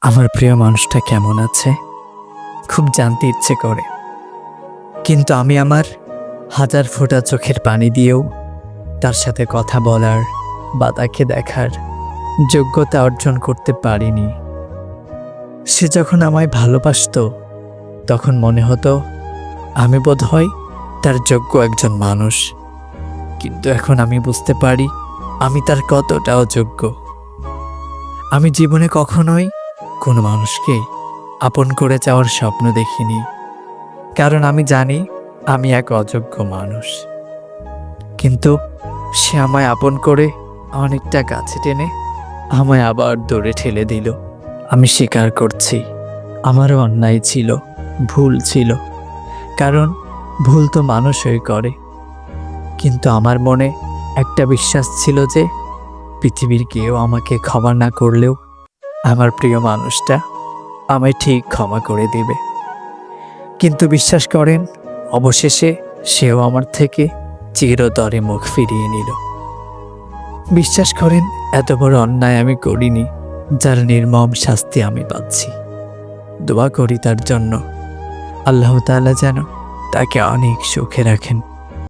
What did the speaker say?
আমার প্রিয় মানুষটা কেমন আছে খুব জানতে ইচ্ছে করে, কিন্তু আমি আমার হাজার ফোঁটা চোখের পানি দিয়েও তার সাথে কথা বলার বা তাকে দেখার যোগ্যতা অর্জন করতে পারিনি। সে যখন আমায় ভালোবাসতো তখন মনে হতো আমি বোধহয় তার যোগ্য একজন মানুষ, কিন্তু এখন আমি বুঝতে পারি আমি তার কতটাও যোগ্য। আমি জীবনে কখনোই কোনো মানুষকে আপন করে যাওয়ার স্বপ্ন দেখিনি, কারণ আমি জানি আমি এক অযোগ্য মানুষ। কিন্তু সে আমায় আপন করে অনেকটা কাছে টেনে আমায় আবার দূরে ঠেলে দিল। আমি স্বীকার করছি আমারও অন্যায় ছিল, ভুল ছিল, কারণ ভুল তো মানুষই করে। কিন্তু আমার মনে একটা বিশ্বাস ছিল যে পৃথিবীর কেউ আমাকে ক্ষমা না করলেও আমার প্রিয় মানুষটা আমায় ঠিক ক্ষমা করে দেবে। কিন্তু বিশ্বাস করেন, অবশেষে সেও আমার থেকে চিরতরে মুখ ফিরিয়ে নিল। বিশ্বাস করেন, এত বড় অন্যায় আমি করিনি যার নির্মম শাস্তি আমি পাচ্ছি। দোয়া করি তার জন্য, আল্লাহ তাআলা যেন তাকে অনেক সুখে রাখেন।